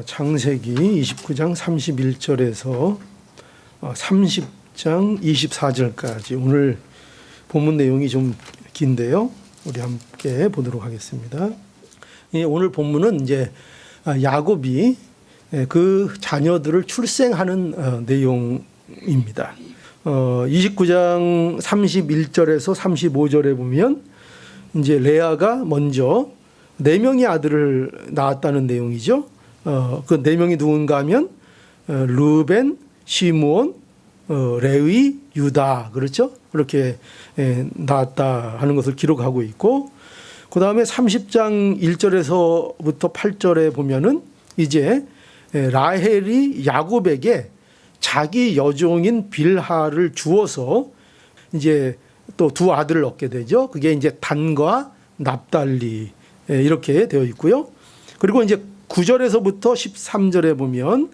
창세기 29장 31절에서 30장 24절까지 오늘 본문 내용이 좀 긴데요. 우리 함께 보도록 하겠습니다. 오늘 본문은 이제 야곱이 그 자녀들을 출생하는 내용입니다. 29장 31절에서 35절에 보면 이제 레아가 먼저 4명의 아들을 낳았다는 내용이죠. 그 4명이 누군가 하면 르벤, 시므온, 레위, 유다, 그렇죠? 그렇게 낳았다 하는 것을 기록하고 있고, 그 다음에 30장 1절에서부터 8절에 보면은 이제 라헬이 야곱에게 자기 여종인 빌하를 주어서 이제 또 2 아들을 얻게 되죠. 그게 이제 단과 납달리 이렇게 되어 있고요. 그리고 이제 9절에서부터 13절에 보면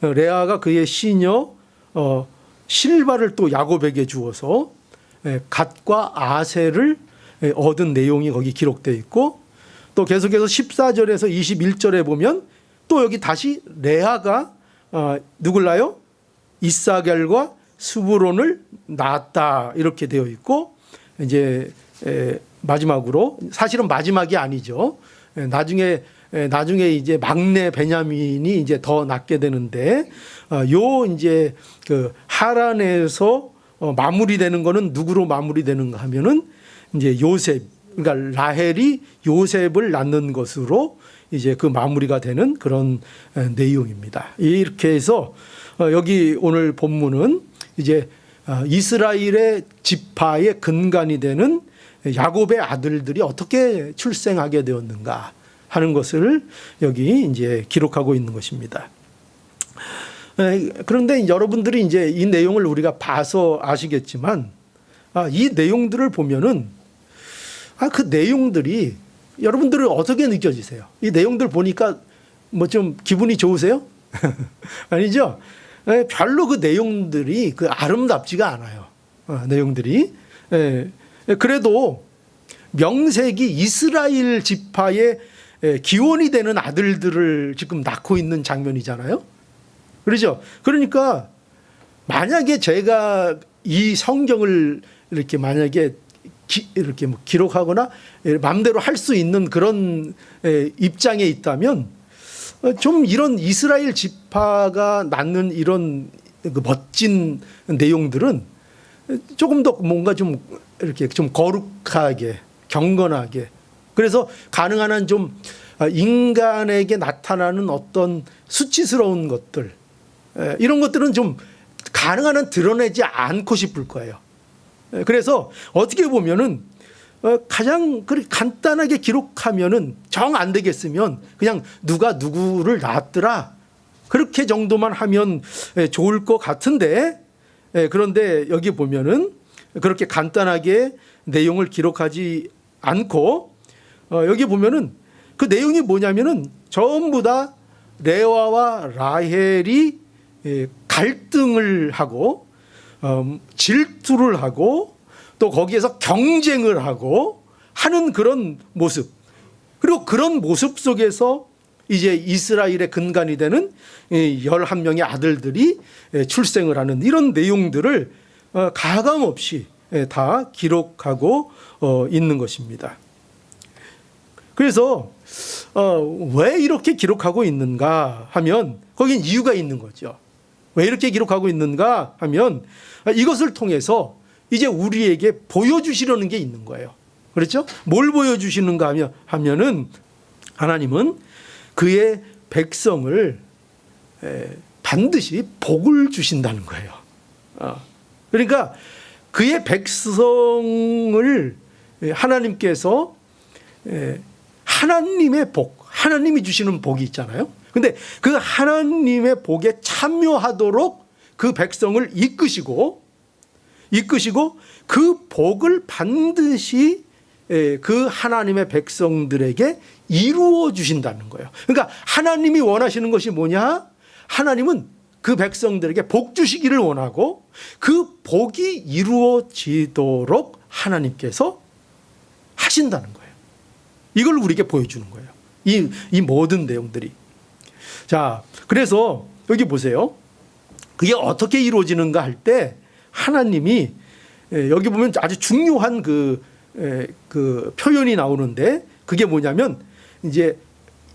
레아가 그의 시녀 실바를 또 야곱에게 주어서 갓과 아셀을 얻은 내용이 거기 기록되어 있고, 또 계속해서 14절에서 21절에 보면 또 여기 다시 레아가 누굴 낳아요? 이사겔과 스브론을 낳았다 이렇게 되어 있고, 이제 마지막으로, 사실은 마지막이 아니죠. 나중에 이제 막내 베냐민이 이제 더 낳게 되는데, 요 이제 그 하란에서 마무리되는 거는 누구로 마무리되는가 하면은 이제 요셉, 그러니까 라헬이 요셉을 낳는 것으로 이제 그 마무리가 되는 그런 내용입니다. 이렇게 해서 여기 오늘 본문은 이제 이스라엘의 지파의 근간이 되는 야곱의 아들들이 어떻게 출생하게 되었는가 하는 것을 여기 이제 기록하고 있는 것입니다. 그런데 여러분들이 이제 이 내용을 우리가 봐서 아시겠지만, 이 내용들을 보면은 그 내용들이 여러분들은 어떻게 느껴지세요? 이 내용들 보니까 뭐 좀 기분이 좋으세요? 아니죠? 별로 그 내용들이 그 아름답지가 않아요. 내용들이. 그래도 명색이 이스라엘 지파의 기원이 되는 아들들을 지금 낳고 있는 장면이잖아요. 그렇죠? 그러니까 만약에 제가 이 성경을 이렇게 만약에 이렇게 뭐 기록하거나 마음대로 할 수 있는 그런 입장에 있다면, 좀 이런 이스라엘 지파가 낳는 이런 그 멋진 내용들은 조금 더 뭔가 좀 이렇게 좀 거룩하게, 경건하게, 그래서 가능한 한 좀 인간에게 나타나는 어떤 수치스러운 것들, 이런 것들은 좀 가능한 한 드러내지 않고 싶을 거예요. 그래서 어떻게 보면은 가장 간단하게 기록하면은 정 안 되겠으면 그냥 누가 누구를 낳았더라 그렇게 정도만 하면 좋을 것 같은데, 그런데 여기 보면은 그렇게 간단하게 내용을 기록하지 않고, 여기 보면은 그 내용이 뭐냐면은 전부 다 레아와 라헬이 갈등을 하고 질투를 하고 또 거기에서 경쟁을 하고 하는 그런 모습, 그리고 그런 모습 속에서 이제 이스라엘의 근간이 되는 11명의 아들들이 출생을 하는 이런 내용들을 가감없이 다 기록하고 있는 것입니다. 그래서 왜 이렇게 기록하고 있는가 하면 거긴 이유가 있는 거죠. 왜 이렇게 기록하고 있는가 하면 이것을 통해서 이제 우리에게 보여주시려는 게 있는 거예요. 그렇죠? 뭘 보여주시는가 하면은 하나님은 그의 백성을 반드시 복을 주신다는 거예요. 그러니까 그의 백성을 하나님께서 하나님의 복, 하나님이 주시는 복이 있잖아요. 근데 그 하나님의 복에 참여하도록 그 백성을 이끄시고 그 복을 반드시 그 하나님의 백성들에게 이루어 주신다는 거예요. 그러니까 하나님이 원하시는 것이 뭐냐? 하나님은 그 백성들에게 복 주시기를 원하고 그 복이 이루어지도록 하나님께서 하신다는 거예요. 이걸 우리에게 보여주는 거예요. 이 모든 내용들이. 자, 그래서 여기 보세요. 그게 어떻게 이루어지는가 할 때 하나님이 여기 보면 아주 중요한 그 표현이 나오는데 그게 뭐냐면 이제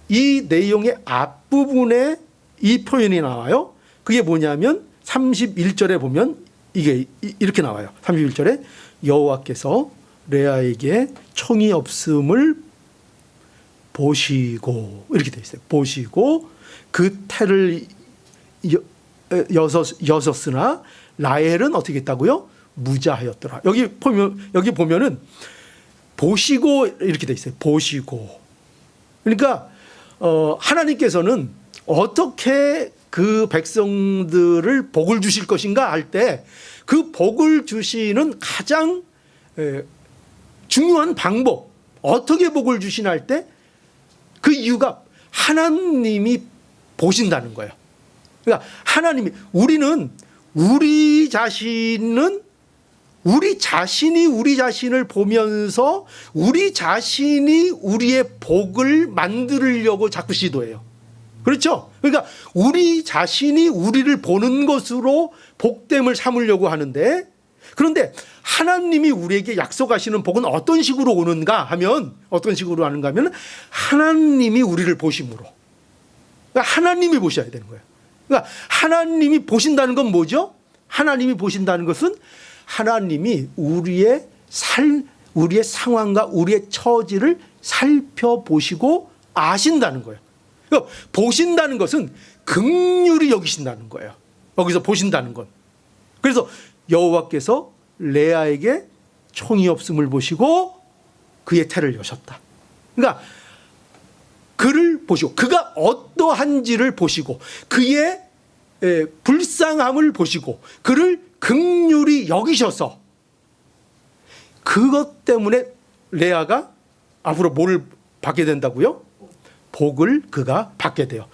이 내용의 앞부분에 이 표현이 나와요. 그게 뭐냐면 31절에 보면 이게 이렇게 나와요. 31절에 여호와께서 레아에게 청이 없음을 보시고 이렇게 돼 있어요. 보시고 그 태를 여섰으나 라헬은 어떻게 했다고요? 무자하였더라. 여기 보면은 보시고 이렇게 돼 있어요. 보시고. 그러니까 하나님께서는 어떻게 그 백성들을 복을 주실 것인가 할 때 그 복을 주시는 가장 중요한 방법, 어떻게 복을 주시나 할 때 그 이유가 하나님이 보신다는 거예요. 그러니까 하나님이, 우리는 우리 자신이 우리 자신을 보면서 우리 자신이 우리의 복을 만들려고 자꾸 시도해요. 그렇죠? 그러니까 우리 자신이 우리를 보는 것으로 복됨을 삼으려고 하는데, 그런데 하나님이 우리에게 약속하시는 복은 어떤 식으로 오는가 하면, 어떤 식으로 하는가 하면 하나님이 우리를 보심으로. 그러니까 하나님이 보셔야 되는 거예요. 그러니까 하나님이 보신다는 건 뭐죠? 하나님이 보신다는 것은 하나님이 우리의 상황과 우리의 처지를 살펴보시고 아신다는 거예요. 그러니까 보신다는 것은 긍휼히 여기신다는 거예요. 여기서 보신다는 건. 그래서 여호와께서 레아에게 총이 없음을 보시고 그의 태를 여셨다. 그러니까 그를 보시고 그가 어떠한지를 보시고 그의 불쌍함을 보시고 그를 긍휼히 여기셔서 그것 때문에 레아가 앞으로 뭘 받게 된다고요? 복을 그가 받게 돼요.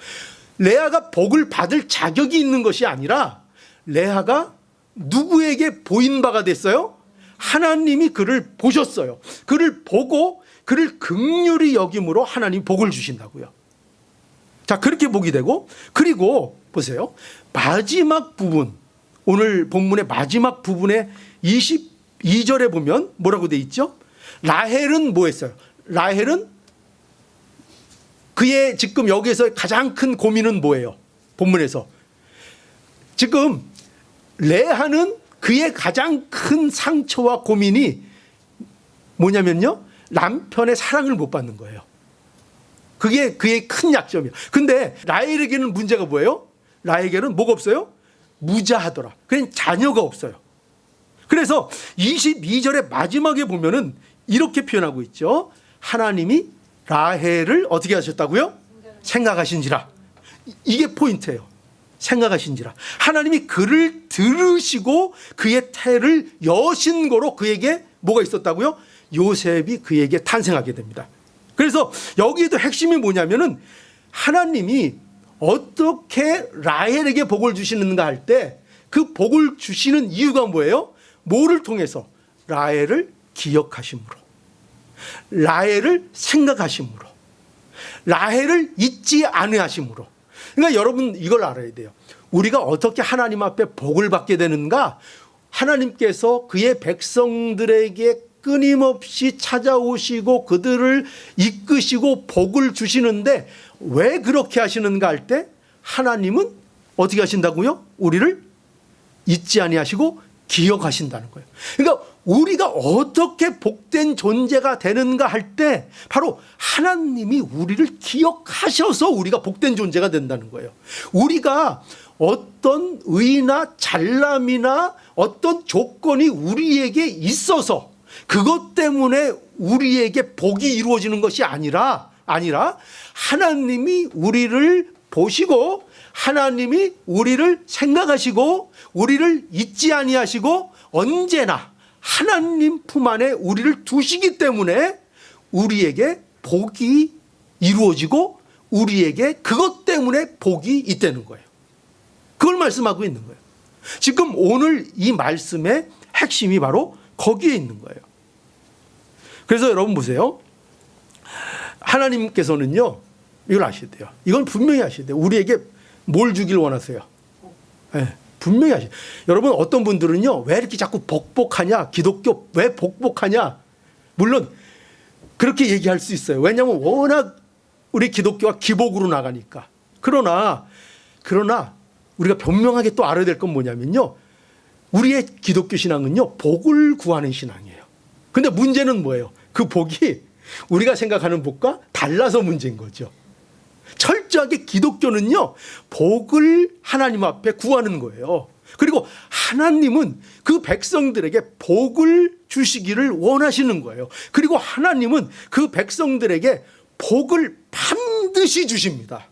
레아가 복을 받을 자격이 있는 것이 아니라 레아가 누구에게 보인 바가 됐어요? 하나님이 그를 보셨어요. 그를 보고 그를 긍휼히 여김으로 하나님이 복을 주신다고요. 자, 그렇게 복이 되고, 그리고 보세요. 마지막 부분, 오늘 본문의 마지막 부분에 22절에 보면 뭐라고 돼 있죠? 라헬은 뭐 했어요? 라헬은 그의 지금 여기에서 가장 큰 고민은 뭐예요? 본문에서 지금 레아는 그의 가장 큰 상처와 고민이 뭐냐면요, 남편의 사랑을 못 받는 거예요. 그게 그의 큰 약점이에요. 근데 라헬에게는 문제가 뭐예요? 라헬에게는 뭐가 없어요? 무자하더라. 그냥 자녀가 없어요. 그래서 22절의 마지막에 보면은 이렇게 표현하고 있죠. 하나님이 라헬을 어떻게 하셨다고요? 생각하신지라. 이게 포인트예요. 생각하신지라. 하나님이 그를 들으시고 그의 태를 여신 거로 그에게 뭐가 있었다고요? 요셉이 그에게 탄생하게 됩니다. 그래서 여기에도 핵심이 뭐냐면은 하나님이 어떻게 라헬에게 복을 주시는가 할 때 그 복을 주시는 이유가 뭐예요? 뭐를 통해서? 라헬을 기억하심으로, 라헬을 생각하심으로, 라헬을 잊지 아니하심으로. 그러니까 여러분 이걸 알아야 돼요. 우리가 어떻게 하나님 앞에 복을 받게 되는가? 하나님께서 그의 백성들에게 끊임없이 찾아오시고 그들을 이끄시고 복을 주시는데 왜 그렇게 하시는가 할 때 하나님은 어떻게 하신다고요? 우리를 잊지 아니하시고 기억하신다는 거예요. 그러니까 우리가 어떻게 복된 존재가 되는가 할 때 바로 하나님이 우리를 기억하셔서 우리가 복된 존재가 된다는 거예요. 우리가 어떤 의나 잘남이나 어떤 조건이 우리에게 있어서 그것 때문에 우리에게 복이 이루어지는 것이 아니라 하나님이 우리를 보시고 하나님이 우리를 생각하시고 우리를 잊지 아니하시고 언제나 하나님 품 안에 우리를 두시기 때문에 우리에게 복이 이루어지고 우리에게 그것 때문에 복이 있다는 거예요. 그걸 말씀하고 있는 거예요. 지금 오늘 이 말씀의 핵심이 바로 거기에 있는 거예요. 그래서 여러분 보세요. 하나님께서는요, 이걸 아셔야 돼요. 이건 분명히 아셔야 돼요. 우리에게 뭘 주길 원하세요? 네, 분명히 아셔야 돼요. 여러분 어떤 분들은요. 왜 이렇게 자꾸 복복하냐? 기독교 왜 복복하냐? 물론 그렇게 얘기할 수 있어요. 왜냐하면 워낙 우리 기독교가 기복으로 나가니까. 그러나 우리가 분명하게 또 알아야 될 건 뭐냐면요. 우리의 기독교 신앙은요. 복을 구하는 신앙이에요. 근데 문제는 뭐예요? 그 복이 우리가 생각하는 복과 달라서 문제인 거죠. 철저하게 기독교는요. 복을 하나님 앞에 구하는 거예요. 그리고 하나님은 그 백성들에게 복을 주시기를 원하시는 거예요. 그리고 하나님은 그 백성들에게 복을 반드시 주십니다.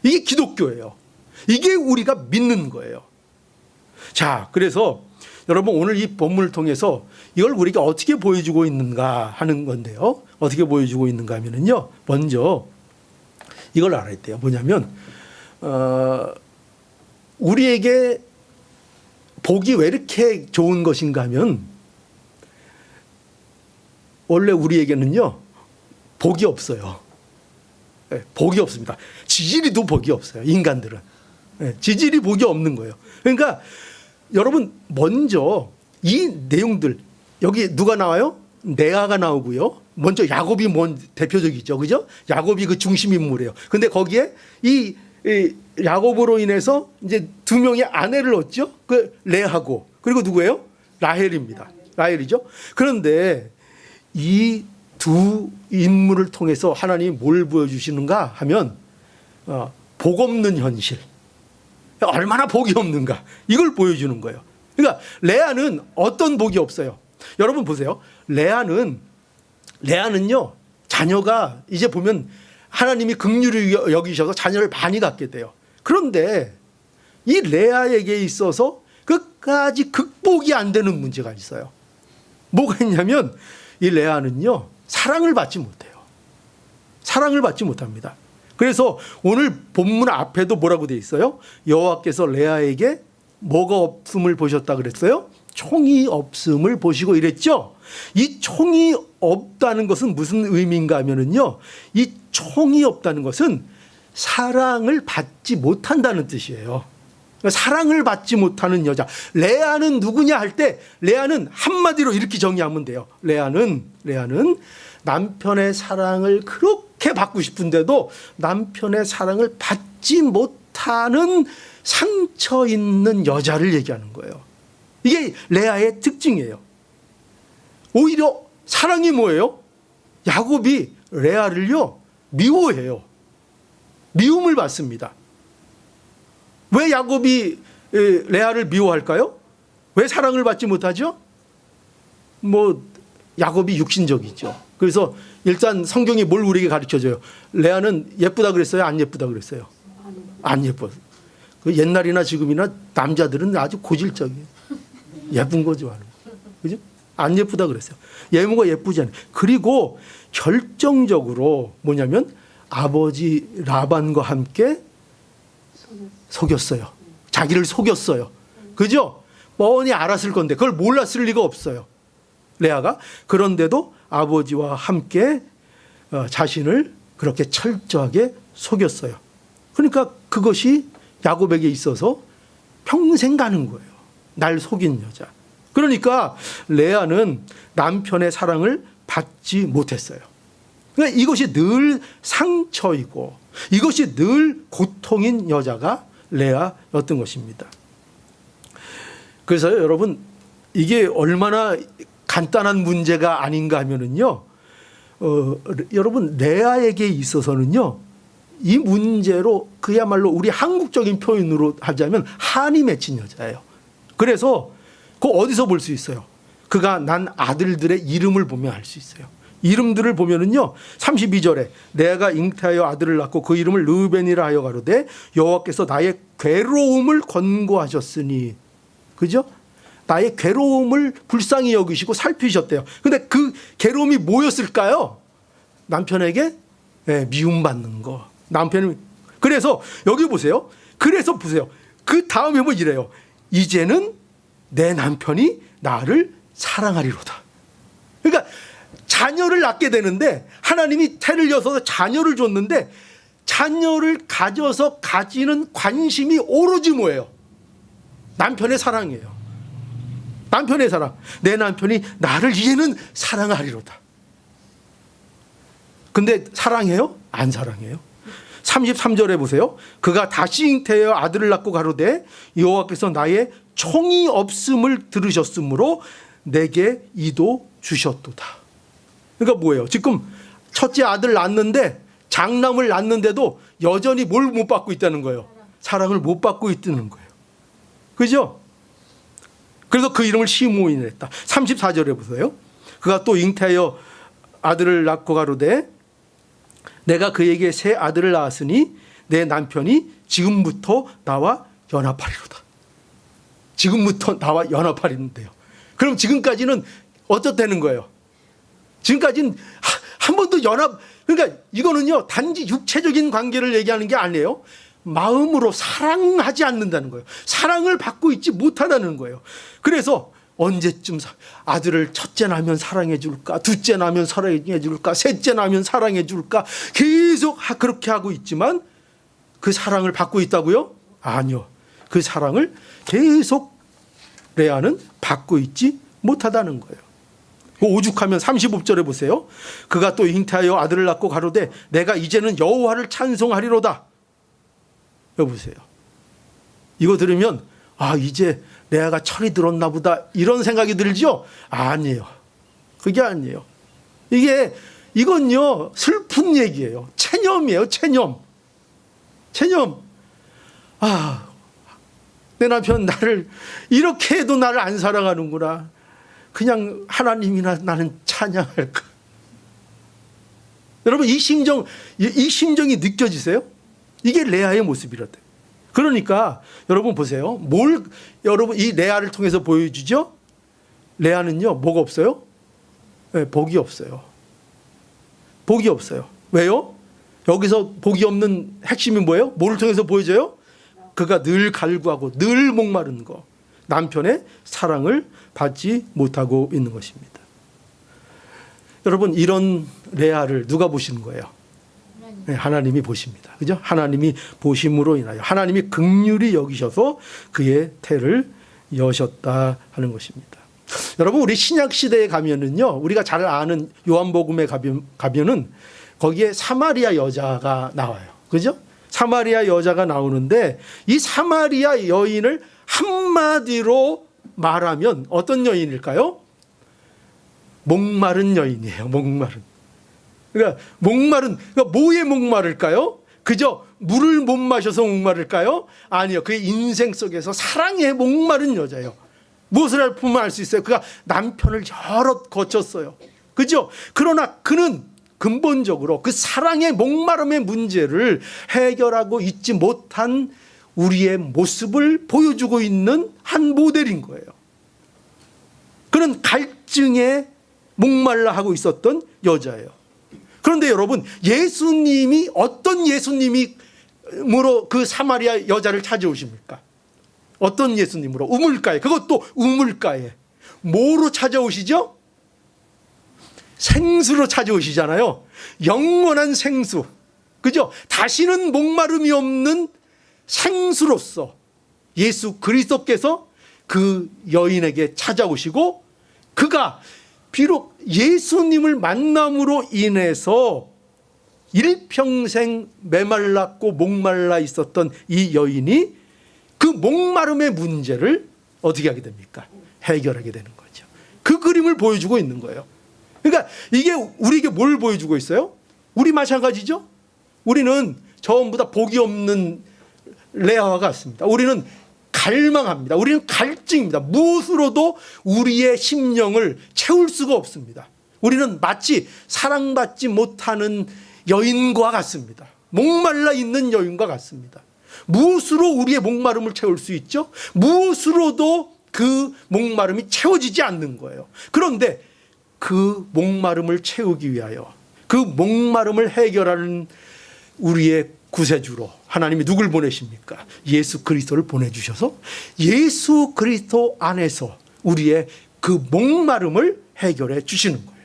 이게 기독교예요. 이게 우리가 믿는 거예요. 자, 그래서 여러분 오늘 이 본문을 통해서 이걸 우리가 어떻게 보여주고 있는가 하는 건데요. 어떻게 보여주고 있는가 하면요. 먼저 이걸 알아야 돼요. 뭐냐면 우리에게 복이 왜 이렇게 좋은 것인가 하면 원래 우리에게는요. 복이 없어요. 복이 없습니다. 지질이도 복이 없어요. 인간들은. 지질이 복이 없는 거예요. 그러니까 여러분 먼저 이 내용들 여기 누가 나와요? 레아가 나오고요. 먼저 야곱이 대표적이죠. 그죠? 야곱이 그 중심 인물이에요. 근데 거기에 이 야곱으로 인해서 이제 두 명의 아내를 얻죠. 그 레아하고 그리고 누구예요? 라헬입니다. 라헬이죠. 그런데 이 두 인물을 통해서 하나님이 뭘 보여주시는가 하면 복 없는 현실. 얼마나 복이 없는가. 이걸 보여주는 거예요. 그러니까 레아는 어떤 복이 없어요. 여러분 보세요. 레아는요. 자녀가 이제 보면 하나님이 긍휼히 여기셔서 자녀를 많이 갖게 돼요. 그런데 이 레아에게 있어서 끝까지 극복이 안 되는 문제가 있어요. 뭐가 있냐면 이 레아는요. 사랑을 받지 못해요. 사랑을 받지 못합니다. 그래서 오늘 본문 앞에도 뭐라고 돼 있어요? 여호와께서 레아에게 뭐가 없음을 보셨다 그랬어요? 총이 없음을 보시고 이랬죠. 이 총이 없다는 것은 무슨 의미인가 하면은요. 이 총이 없다는 것은 사랑을 받지 못한다는 뜻이에요. 사랑을 받지 못하는 여자. 레아는 누구냐 할 때 레아는 한마디로 이렇게 정의하면 돼요. 레아는 남편의 사랑을 그렇게 받고 싶은데도 남편의 사랑을 받지 못하는 상처 있는 여자를 얘기하는 거예요. 이게 레아의 특징이에요. 오히려 사랑이 뭐예요? 야곱이 레아를요 미워해요. 미움을 받습니다. 왜 야곱이 레아를 미워할까요? 왜 사랑을 받지 못하죠? 야곱이 육신적이죠. 그래서 일단 성경이 뭘 우리에게 가르쳐줘요? 레아는 예쁘다 그랬어요? 안 예쁘다 그랬어요? 안 예뻐. 옛날이나 지금이나 남자들은 아주 고질적이에요. 예쁜 거 좋아하는 거. 그죠? 안 예쁘다 그랬어요. 예무가 예쁘지 않아요. 그리고 결정적으로 뭐냐면 아버지 라반과 함께 속였어요. 자기를 속였어요. 그죠? 뻔히 알았을 건데 그걸 몰랐을 리가 없어요. 레아가. 그런데도 아버지와 함께 자신을 그렇게 철저하게 속였어요. 그러니까 그것이 야곱에게 있어서 평생 가는 거예요. 날 속인 여자. 그러니까 레아는 남편의 사랑을 받지 못했어요. 그러니까 이것이 늘 상처이고 이것이 늘 고통인 여자가 레아였던 것입니다. 그래서 여러분 이게 얼마나 간단한 문제가 아닌가 하면은요, 여러분 레아에게 있어서는요, 이 문제로 그야말로 우리 한국적인 표현으로 하자면 한이 맺힌 여자예요. 그래서 그 어디서 볼 수 있어요? 그가 난 아들들의 이름을 보면 알 수 있어요. 이름들을 보면은요 32절에 내가 잉태하여 아들을 낳고 그 이름을 르우벤이라 하여 가로되 여호와께서 나의 괴로움을 권고하셨으니, 그죠? 나의 괴로움을 불쌍히 여기시고 살피셨대요. 근데 그 괴로움이 뭐였을까요? 남편에게 미움받는 거. 남편이. 그래서 여기 보세요. 그래서 보세요. 그 다음에 뭐 이래요. 이제는 내 남편이 나를 사랑하리로다. 그러니까 자녀를 낳게 되는데 하나님이 태를 여서 자녀를 줬는데 자녀를 가져서 가지는 관심이 오로지 뭐예요? 남편의 사랑이에요. 남편의 사랑. 내 남편이 나를 이제는 사랑하리로다. 근데 사랑해요? 안 사랑해요. 33절에 보세요. 그가 다시 잉태하여 아들을 낳고 가로되 여호와께서 나의 총이 없음을 들으셨으므로 내게 이도 주셨도다. 그러니까 뭐예요? 지금 첫째 아들 낳는데 장남을 낳는데도 여전히 뭘 못 받고 있다는 거예요? 사랑을 못 받고 있다는 거예요. 그죠? 그래서 그 이름을 시므온이라 했다. 34절에 보세요. 그가 또 잉태하여 아들을 낳고 가로되 내가 그에게 새 아들을 낳았으니 내 남편이 지금부터 나와 연합하리로다. 지금부터 나와 연합하리는데요. 그럼 지금까지는 어떻다는 거예요? 지금까지는 한 번도 연합, 그러니까 이거는요 단지 육체적인 관계를 얘기하는 게 아니에요. 마음으로 사랑하지 않는다는 거예요. 사랑을 받고 있지 못하다는 거예요. 그래서 언제쯤 아들을 첫째 나면 사랑해 줄까, 둘째 나면 사랑해 줄까, 셋째 나면 사랑해 줄까, 계속 그렇게 하고 있지만 그 사랑을 받고 있다고요? 아니요. 그 사랑을 계속 레아는 받고 있지 못하다는 거예요. 오죽하면 35절에 보세요. 그가 또 잉태하여 아들을 낳고 가로되 내가 이제는 여호와를 찬송하리로다. 여보세요. 이거 들으면 이제 레아가 철이 들었나 보다 이런 생각이 들죠? 아니에요. 그게 아니에요. 이건요 슬픈 얘기예요. 체념이에요. 체념. 내 남편 나를 이렇게 해도 나를 안 사랑하는구나. 그냥 하나님이나 나는 찬양할까. 여러분 이 심정이 느껴지세요? 이게 레아의 모습이라대. 그러니까 여러분 보세요. 여러분 이 레아를 통해서 보여주죠? 레아는요 뭐가 없어요? 네, 복이 없어요. 복이 없어요. 왜요? 여기서 복이 없는 핵심이 뭐예요? 뭐를 통해서 보여줘요? 그가 늘 갈구하고 늘 목마른 거. 남편의 사랑을 받지 못하고 있는 것입니다. 여러분 이런 레아를 누가 보시는 거예요? 네, 하나님이 보십니다. 그죠? 하나님이 보심으로 인하여 하나님이 긍휼히 여기셔서 그의 태를 여셨다 하는 것입니다. 여러분 우리 신약 시대에 가면은요, 우리가 잘 아는 요한복음에 가면은 거기에 사마리아 여자가 나와요. 그죠? 사마리아 여자가 나오는데 이 사마리아 여인을 한마디로 말하면 어떤 여인일까요? 목마른 여인이에요. 그러니까 뭐에 목마를까요? 그저 물을 못 마셔서 목마를까요? 아니요. 그의 인생 속에서 사랑에 목마른 여자예요. 무엇을 보면 알 수 있어요? 그가 남편을 여럿 거쳤어요. 그죠? 그러나 그는 근본적으로 그 사랑의 목마름의 문제를 해결하고 있지 못한 우리의 모습을 보여주고 있는 한 모델인 거예요. 그는 갈증에 목말라 하고 있었던 여자예요. 그런데 여러분 예수님이 어떤 예수님으로 그 사마리아 여자를 찾아오십니까? 어떤 예수님으로? 우물가에, 그것도 우물가에. 뭐로 찾아오시죠? 생수로 찾아오시잖아요. 영원한 생수. 그죠? 다시는 목마름이 없는 생수로서 예수 그리스도께서 그 여인에게 찾아오시고 그가 비록 예수님을 만남으로 인해서 일평생 메말랐고 목말라 있었던 이 여인이 그 목마름의 문제를 어떻게 하게 됩니까? 해결하게 되는 거죠. 그 그림을 보여주고 있는 거예요. 그러니까 이게 우리에게 뭘 보여주고 있어요? 우리 마찬가지죠. 우리는 전부 다 복이 없는 레아와 같습니다. 우리는 갈망합니다. 우리는 갈증입니다. 무엇으로도 우리의 심령을 채울 수가 없습니다. 우리는 마치 사랑받지 못하는 여인과 같습니다. 목말라 있는 여인과 같습니다. 무엇으로 우리의 목마름을 채울 수 있죠? 무엇으로도 그 목마름이 채워지지 않는 거예요. 그런데 그 목마름을 채우기 위하여 그 목마름을 해결하는 우리의 구세주로 하나님이 누굴 보내십니까? 예수 그리스도를 보내주셔서 예수 그리스도 안에서 우리의 그 목마름을 해결해 주시는 거예요.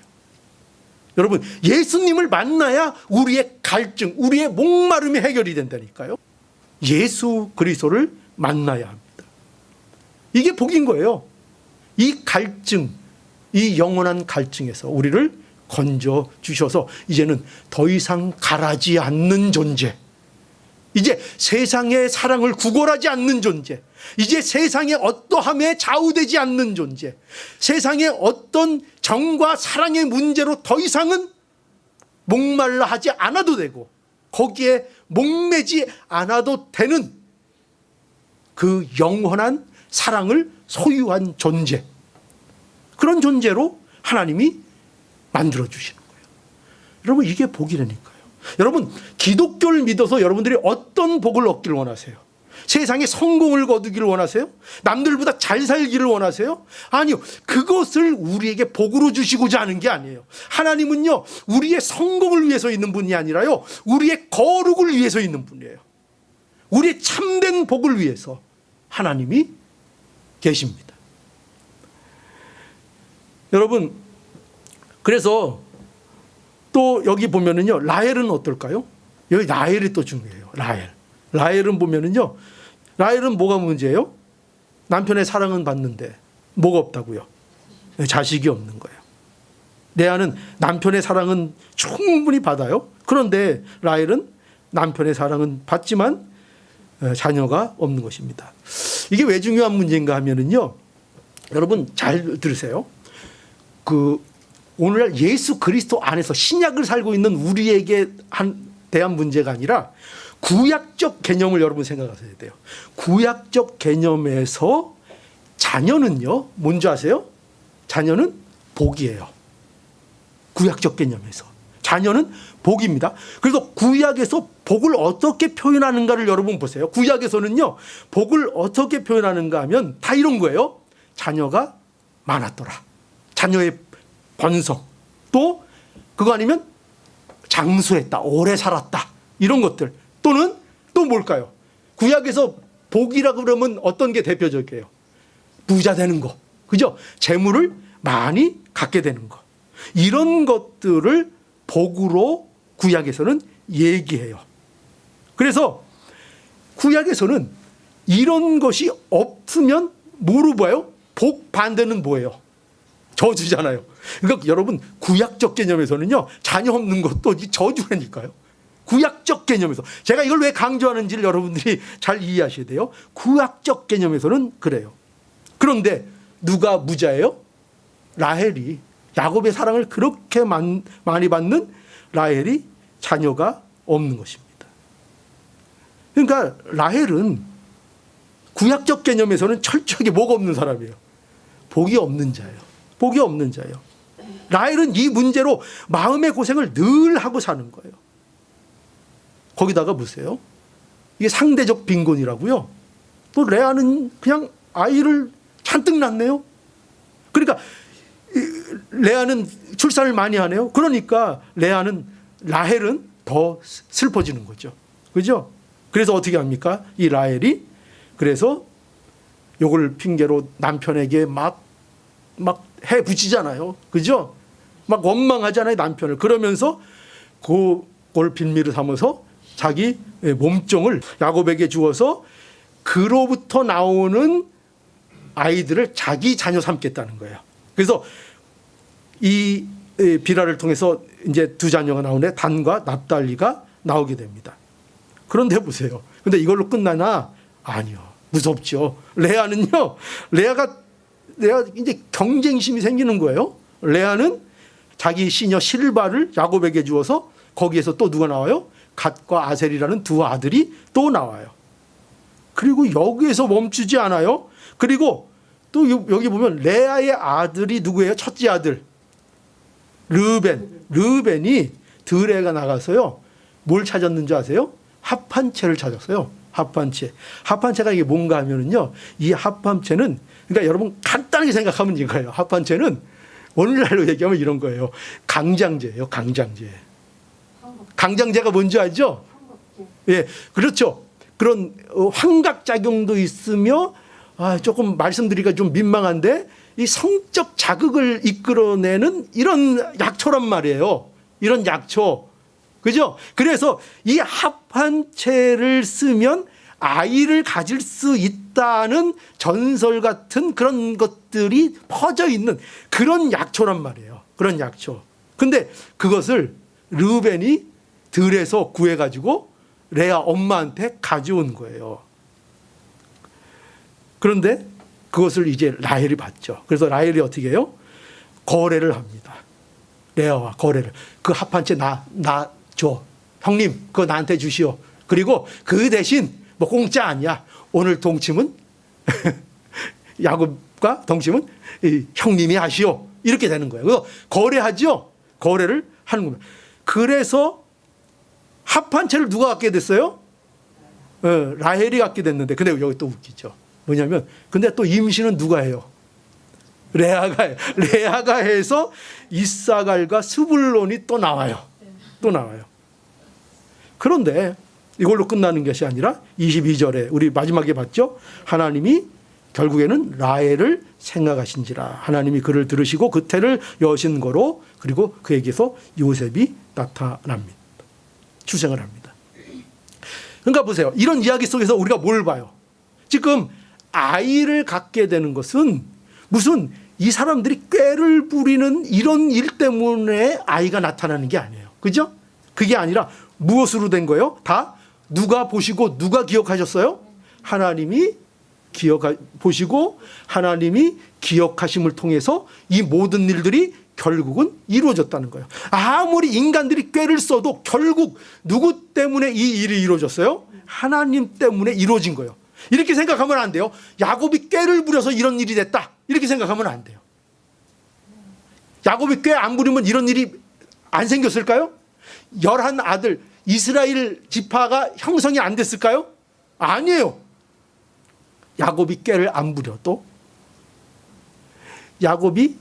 여러분, 예수님을 만나야 우리의 갈증, 우리의 목마름이 해결이 된다니까요. 예수 그리스도를 만나야 합니다. 이게 복인 거예요. 이 갈증, 이 영원한 갈증에서 우리를 건져 주셔서 이제는 더 이상 가라지 않는 존재, 이제 세상의 사랑을 구걸하지 않는 존재, 이제 세상의 어떠함에 좌우되지 않는 존재, 세상의 어떤 정과 사랑의 문제로 더 이상은 목말라 하지 않아도 되고 거기에 목매지 않아도 되는 그 영원한 사랑을 소유한 존재, 그런 존재로 하나님이 만들어주시는 거예요. 여러분, 이게 복이라니까요. 여러분, 기독교를 믿어서 여러분들이 어떤 복을 얻기를 원하세요? 세상에 성공을 거두기를 원하세요? 남들보다 잘 살기를 원하세요? 아니요. 그것을 우리에게 복으로 주시고자 하는 게 아니에요. 하나님은요, 우리의 성공을 위해서 있는 분이 아니라요, 우리의 거룩을 위해서 있는 분이에요. 우리의 참된 복을 위해서 하나님이 계십니다. 여러분, 그래서 또 여기 보면은요, 라헬은 어떨까요? 여기 라헬이 또 중요해요. 라헬은 보면은요, 라헬은 뭐가 문제예요? 남편의 사랑은 받는데 뭐가 없다고요? 자식이 없는 거예요. 레아는 남편의 사랑은 충분히 받아요. 그런데 라헬은 남편의 사랑은 받지만 자녀가 없는 것입니다. 이게 왜 중요한 문제인가 하면은요, 여러분 잘 들으세요. 오늘날 예수 그리스도 안에서 신약을 살고 있는 우리에게 대한 문제가 아니라 구약적 개념을 여러분 생각하셔야 돼요. 구약적 개념에서 자녀는요, 뭔지 아세요? 자녀는 복이에요. 구약적 개념에서 자녀는 복입니다. 그래서 구약에서 복을 어떻게 표현하는가를 여러분 보세요. 구약에서는요, 복을 어떻게 표현하는가 하면 다 이런 거예요. 자녀가 많았더라, 자녀의 번성, 또 그거 아니면 장수했다, 오래 살았다, 이런 것들. 또는 또 뭘까요? 구약에서 복이라고 그러면 어떤 게 대표적이에요? 부자 되는 거, 그죠? 재물을 많이 갖게 되는 거, 이런 것들을 복으로 구약에서는 얘기해요. 그래서 구약에서는 이런 것이 없으면 뭐로 봐요? 복 반대는 뭐예요? 저주잖아요. 그러니까 여러분, 구약적 개념에서는요, 자녀 없는 것도 저주라니까요. 구약적 개념에서. 제가 이걸 왜 강조하는지를 여러분들이 잘 이해하셔야 돼요. 구약적 개념에서는 그래요. 그런데 누가 부자예요? 라헬이, 야곱의 사랑을 그렇게 많이 받는 라헬이 자녀가 없는 것입니다. 그러니까 라헬은 구약적 개념에서는 철저하게 뭐가 없는 사람이에요? 복이 없는 자예요. 복이 없는 자예요. 라헬은 이 문제로 마음의 고생을 늘 하고 사는 거예요. 거기다가 보세요. 이게 상대적 빈곤이라고요. 또 레아는 그냥 아이를 잔뜩 낳네요. 그러니까 레아는 출산을 많이 하네요. 그러니까 라헬은 더 슬퍼지는 거죠. 그죠? 그래서 어떻게 합니까? 이 라헬이 그래서 요걸 핑계로 남편에게 막 해붙이잖아요. 그죠? 막 원망하잖아요, 남편을. 그러면서 그걸 빌미를 삼아서 자기 몸종을 야곱에게 주어서 그로부터 나오는 아이들을 자기 자녀 삼겠다는 거예요. 그래서 이 비라를 통해서 이제 두 자녀가 나오는데 단과 납달리가 나오게 됩니다. 그런데 보세요. 근데 이걸로 끝나나? 아니요. 무섭죠. 레아가 이제 경쟁심이 생기는 거예요. 레아는 자기 시녀 실바를 야곱에게 주어서 거기에서 또 누가 나와요? 갓과 아셀이라는 두 아들이 또 나와요. 그리고 여기에서 멈추지 않아요. 그리고 또 여기 보면 레아의 아들이 누구예요? 첫째 아들 르벤이 들에가 나가서요, 뭘 찾았는지 아세요? 합판채를 찾았어요. 합판채가 이게 뭔가 하면은요, 이 합판채는, 그러니까 여러분 간단하게 생각하면 이거예요. 합판채는 오늘날로 얘기하면 이런 거예요. 강장제예요. 강장제가 뭔지 알죠? 예, 그렇죠. 그런 환각작용도 있으며, 조금 말씀드리기가 좀 민망한데, 이 성적 자극을 이끌어내는 이런 약초란 말이에요. 이런 약초. 그죠? 그래서 이 합한체를 쓰면 아이를 가질 수 있다는 전설 같은 그런 것들이 퍼져 있는 그런 약초란 말이에요. 그런 약초. 근데 그것을 르우벤이 들에서 구해가지고 레아 엄마한테 가져온 거예요. 그런데 그것을 이제 라헬이 받죠. 그래서 라헬이 어떻게 해요? 거래를 합니다. 레아와 거래를. 그 합한채 나 줘. 형님, 그거 나한테 주시오. 그리고 그 대신 뭐 공짜 아니야. 오늘 동침은 야곱과 동침은 형님이 하시오. 이렇게 되는 거예요. 그래서 거래하죠. 거래를 하는 겁니다. 그래서 합한채를 누가 갖게 됐어요? 라헬이 갖게 됐는데, 근데 여기 또 웃기죠. 뭐냐면, 근데 또 임신은 누가 해요? 레아가 해서 이사갈과 스불론이 또 나와요. 또 나와요. 그런데 이걸로 끝나는 것이 아니라 22절에 우리 마지막에 봤죠? 하나님이 결국에는 라헬을 생각하신지라. 하나님이 그를 들으시고 그 태를 여신 거로, 그리고 그에게서 요셉이 나타납니다. 출생을 합니다. 그러니까 보세요. 이런 이야기 속에서 우리가 뭘 봐요? 지금 아이를 갖게 되는 것은 무슨 이 사람들이 꾀를 부리는 이런 일 때문에 아이가 나타나는 게 아니에요. 그죠? 그게 아니라 무엇으로 된 거예요? 다 누가 보시고 누가 기억하셨어요? 하나님이 보시고 하나님이 기억하심을 통해서 이 모든 일들이 결국은 이루어졌다는 거예요. 아무리 인간들이 꾀를 써도 결국 누구 때문에 이 일이 이루어졌어요? 하나님 때문에 이루어진 거예요. 이렇게 생각하면 안 돼요. 야곱이 꾀를 부려서 이런 일이 됐다. 이렇게 생각하면 안 돼요. 야곱이 꾀 안 부리면 이런 일이 안 생겼을까요? 11 아들 이스라엘 지파가 형성이 안 됐을까요? 아니에요. 야곱이 꾀를 안 부려도, 야곱이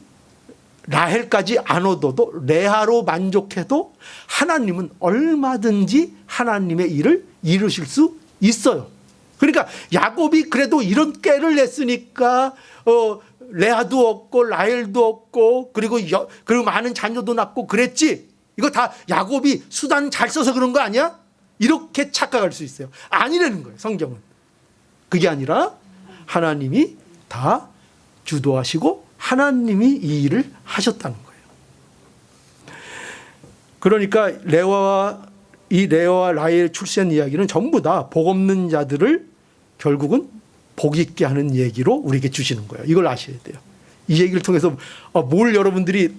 라헬까지 안 얻어도, 레아로 만족해도 하나님은 얼마든지 하나님의 일을 이루실 수 있어요. 그러니까 야곱이 그래도 이런 꾀를 냈으니까 레아도 없고 라헬도 없고 그리고 많은 자녀도 낳고 그랬지. 이거 다 야곱이 수단 잘 써서 그런 거 아니야? 이렇게 착각할 수 있어요. 아니라는 거예요. 성경은. 그게 아니라 하나님이 다 주도하시고 하나님이 이 일을 하셨다는 거예요. 그러니까 레아와 라헬의 출생 이야기는 전부 다 복 없는 자들을 결국은 복 있게 하는 얘기로 우리에게 주시는 거예요. 이걸 아셔야 돼요. 이 얘기를 통해서 뭘 여러분들이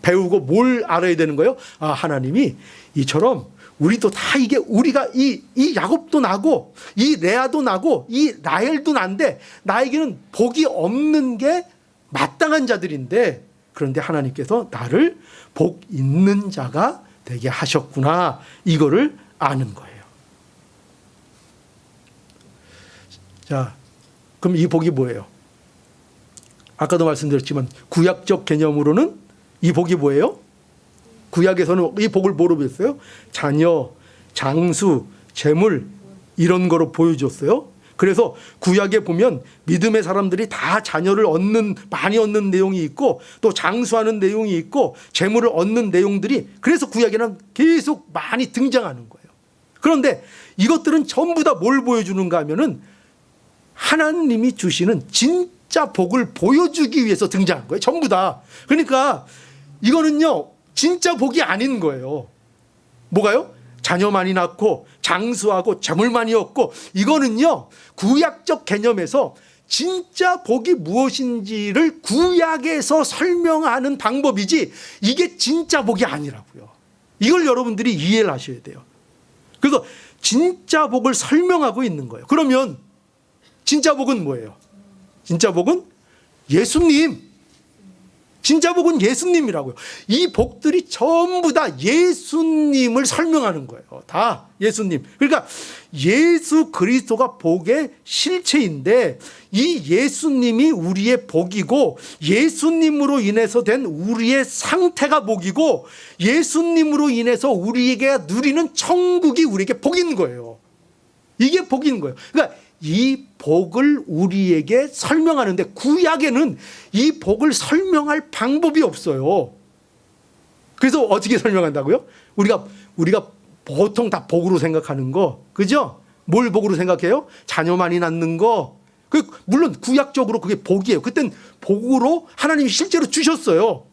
배우고 뭘 알아야 되는 거예요? 하나님이 이처럼 우리도 다 이게 우리가 이 야곱도 나고 이 레아도 나고 이 라헬도 난데 나에게는 복이 없는 게 마땅한 자들인데, 그런데 하나님께서 나를 복 있는 자가 되게 하셨구나. 이거를 아는 거예요. 자, 그럼 이 복이 뭐예요? 아까도 말씀드렸지만 구약적 개념으로는 이 복이 뭐예요? 구약에서는 이 복을 뭐로 보였어요? 자녀, 장수, 재물 이런 거로 보여줬어요. 그래서 구약에 보면 믿음의 사람들이 다 자녀를 많이 얻는 내용이 있고 또 장수하는 내용이 있고 재물을 얻는 내용들이, 그래서 구약에는 계속 많이 등장하는 거예요. 그런데 이것들은 전부 다 뭘 보여주는가 하면은 하나님이 주시는 진짜 복을 보여주기 위해서 등장한 거예요. 전부 다. 그러니까 이거는요 진짜 복이 아닌 거예요. 뭐가요? 자녀 많이 낳고 장수하고 재물 많이 얻고, 이거는요 구약적 개념에서 진짜 복이 무엇인지를 구약에서 설명하는 방법이지 이게 진짜 복이 아니라고요. 이걸 여러분들이 이해를 하셔야 돼요. 그래서 진짜 복을 설명하고 있는 거예요. 그러면 진짜 복은 뭐예요? 진짜 복은 예수님. 진짜 복은 예수님이라고요. 이 복들이 전부 다 예수님을 설명하는 거예요. 다 예수님. 그러니까 예수 그리스도가 복의 실체인데 이 예수님이 우리의 복이고 예수님으로 인해서 된 우리의 상태가 복이고 예수님으로 인해서 우리에게 누리는 천국이 우리에게 복인 거예요. 이게 복인 거예요. 그러니까 이 복을 우리에게 설명하는데 구약에는 이 복을 설명할 방법이 없어요. 그래서 어떻게 설명한다고요? 우리가 보통 다 복으로 생각하는 거, 그죠? 뭘 복으로 생각해요? 자녀 많이 낳는 거. 물론 구약적으로 그게 복이에요. 그땐 복으로 하나님이 실제로 주셨어요.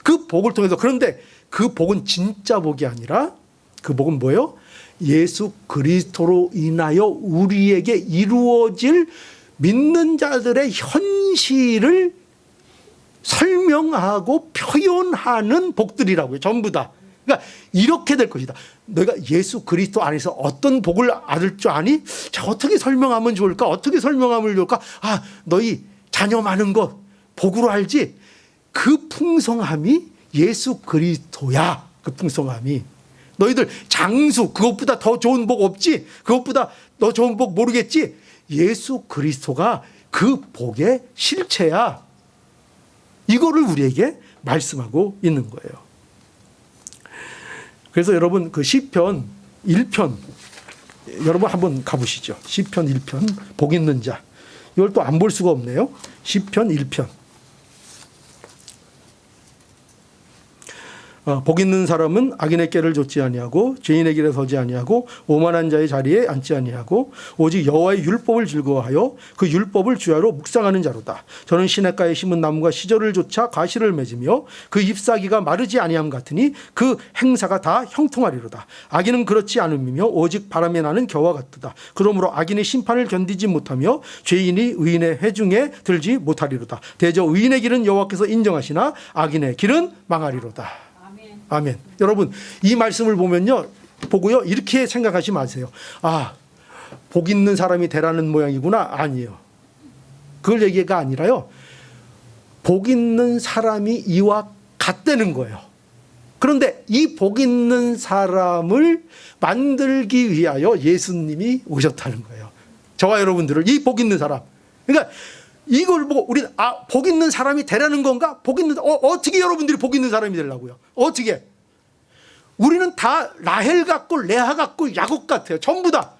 그 복을 통해서. 그런데 그 복은 진짜 복이 아니라 그 복은 뭐예요? 예수 그리스도로 인하여 우리에게 이루어질 믿는 자들의 현실을 설명하고 표현하는 복들이라고요. 전부 다. 그러니까 이렇게 될 것이다. 너희가 예수 그리스도 안에서 어떤 복을 얻을 줄 아니? 자, 어떻게 설명하면 좋을까? 어떻게 설명하면 좋을까? 아, 너희 자녀 많은 것 복으로 알지? 그 풍성함이 예수 그리스도야. 그 풍성함이. 너희들 장수 그것보다 더 좋은 복 없지? 그것보다 더 좋은 복 모르겠지? 예수 그리스도가 그 복의 실체야. 이거를 우리에게 말씀하고 있는 거예요. 그래서 여러분 그 시편 1편 여러분 한번 가보시죠. 시편 1편 복 있는 자. 이걸 또 안 볼 수가 없네요. 시편 1편. 복 있는 사람은 악인의 꾀를 좇지 아니하고 죄인의 길에 서지 아니하고 오만한 자의 자리에 앉지 아니하고 오직 여호와의 율법을 즐거워하여 그 율법을 주야로 묵상하는 자로다. 저는 시냇가에 심은 나무가 시절을 좇아 가시를 맺으며 그 잎사귀가 마르지 아니함 같으니 그 행사가 다 형통하리로다. 악인은 그렇지 않음이며 오직 바람에 나는 겨와 같도다. 그러므로 악인의 심판을 견디지 못하며 죄인이 의인의 회중에 들지 못하리로다. 대저 의인의 길은 여호와께서 인정하시나 악인의 길은 망하리로다. 아멘. 여러분 이 말씀을 보고요 이렇게 생각하지 마세요. 아, 복 있는 사람이 되라는 모양이구나. 아니에요. 그걸 얘기가 아니라요. 복 있는 사람이 이와 같다는 거예요. 그런데 이 복 있는 사람을 만들기 위하여 예수님이 오셨다는 거예요. 저와 여러분들을 이 복 있는 사람. 그러니까 이걸 보고 우리는 복 있는 사람이 되라는 건가? 복 있는 어떻게 여러분들이 복 있는 사람이 되려고요? 어떻게? 우리는 다 라헬 같고 레아 같고 야곱 같아요. 전부 다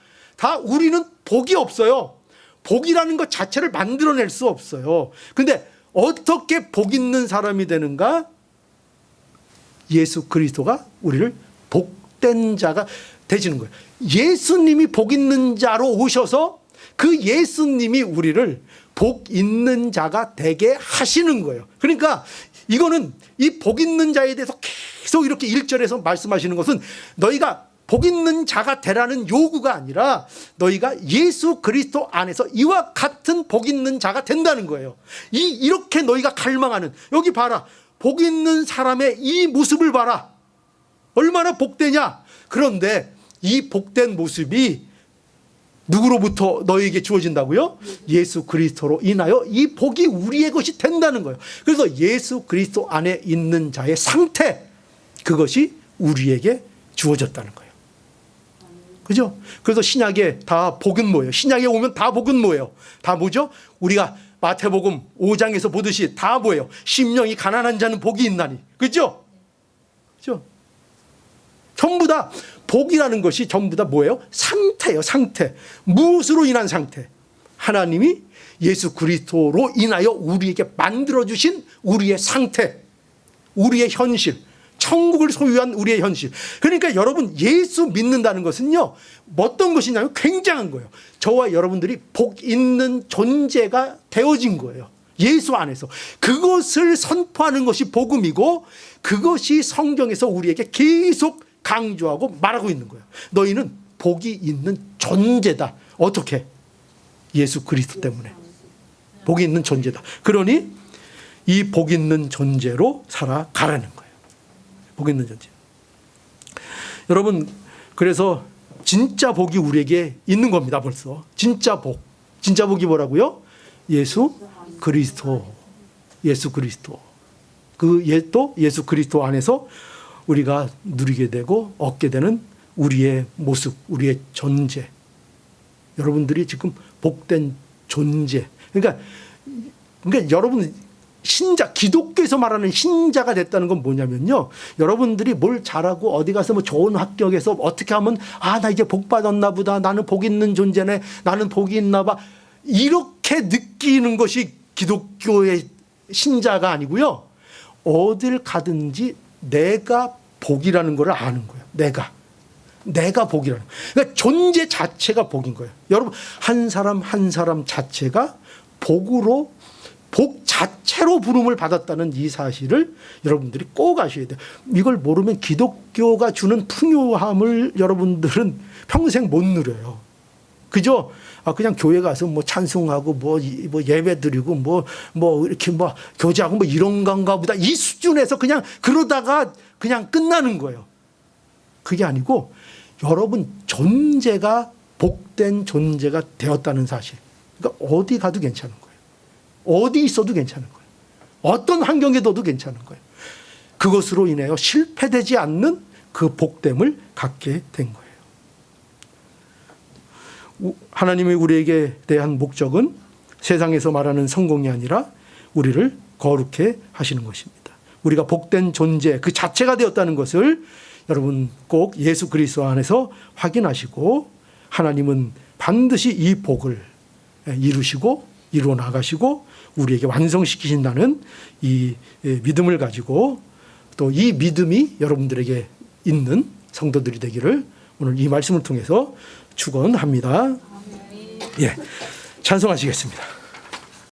우리는 복이 없어요. 복이라는 것 자체를 만들어낼 수 없어요. 근데 어떻게 복 있는 사람이 되는가? 예수 그리스도가 우리를 복된 자가 되시는 거예요. 예수님이 복 있는 자로 오셔서 그 예수님이 우리를 복 있는 자가 되게 하시는 거예요. 그러니까 이거는 이 복 있는 자에 대해서 계속 이렇게 1절에서 말씀하시는 것은 너희가 복 있는 자가 되라는 요구가 아니라 너희가 예수 그리스도 안에서 이와 같은 복 있는 자가 된다는 거예요. 이렇게 너희가 갈망하는, 여기 봐라, 복 있는 사람의 이 모습을 봐라. 얼마나 복되냐. 그런데 이 복된 모습이 누구로부터 너희에게 주어진다고요? 예수 그리스도로 인하여 이 복이 우리의 것이 된다는 거예요. 그래서 예수 그리스도 안에 있는 자의 상태, 그것이 우리에게 주어졌다는 거예요. 그죠? 그래서 신약에 다 복은 뭐예요? 신약에 오면 다 복은 뭐예요? 다 뭐죠? 우리가 마태복음 5장에서 보듯이 다 뭐예요? 심령이 가난한 자는 복이 있나니. 그죠? 그죠? 전부 다 복이라는 것이 전부 다 뭐예요? 상태예요. 상태. 무엇으로 인한 상태? 하나님이 예수 그리스도로 인하여 우리에게 만들어주신 우리의 상태, 우리의 현실, 천국을 소유한 우리의 현실. 그러니까 여러분 예수 믿는다는 것은요, 어떤 것이냐면 굉장한 거예요. 저와 여러분들이 복 있는 존재가 되어진 거예요. 예수 안에서. 그것을 선포하는 것이 복음이고, 그것이 성경에서 우리에게 계속 강조하고 말하고 있는 거예요. 너희는 복이 있는 존재다. 어떻게? 예수 그리스도 때문에. 복이 있는 존재다. 그러니 이 복 있는 존재로 살아가라는 거예요. 복 있는 존재. 여러분, 그래서 진짜 복이 우리에게 있는 겁니다. 벌써. 진짜 복. 진짜 복이 뭐라고요? 예수 그리스도. 예수 그리스도. 또 예수 그리스도 안에서 우리가 누리게 되고 얻게 되는 우리의 모습, 우리의 존재. 여러분들이 지금 복된 존재. 그러니까 여러분 신자, 기독교에서 말하는 신자가 됐다는 건 뭐냐면요. 여러분들이 뭘 잘하고 어디 가서 뭐 좋은 학교에서 어떻게 하면 나 이제 복 받았나 보다. 나는 복 있는 존재네. 나는 복이 있나 봐. 이렇게 느끼는 것이 기독교의 신자가 아니고요. 어딜 가든지 내가 복이라는 걸 아는 거예요. 내가 복이라는 거예요. 그러니까 존재 자체가 복인 거예요. 여러분, 한 사람 한 사람 자체가 복으로, 복 자체로 부름을 받았다는 이 사실을 여러분들이 꼭 아셔야 돼요. 이걸 모르면 기독교가 주는 풍요함을 여러분들은 평생 못 누려요. 그죠? 그냥 교회 가서 뭐 찬송하고 뭐 예배 드리고 뭐 이렇게 뭐 교제하고 뭐 이런 건가 보다. 이 수준에서 그냥 그러다가 그냥 끝나는 거예요. 그게 아니고 여러분 존재가 복된 존재가 되었다는 사실. 그러니까 어디 가도 괜찮은 거예요. 어디 있어도 괜찮은 거예요. 어떤 환경에 둬도 괜찮은 거예요. 그것으로 인하여 실패되지 않는 그 복됨을 갖게 된 거예요. 하나님이 우리에게 대한 목적은 세상에서 말하는 성공이 아니라 우리를 거룩해 하시는 것입니다. 우리가 복된 존재 그 자체가 되었다는 것을 여러분 꼭 예수 그리스도 안에서 확인하시고 하나님은 반드시 이 복을 이루시고 이루어 나가시고 우리에게 완성시키신다는 이 믿음을 가지고 또 이 믿음이 여러분들에게 있는 성도들이 되기를 오늘 이 말씀을 통해서 축원합니다. 예, 찬송하시겠습니다.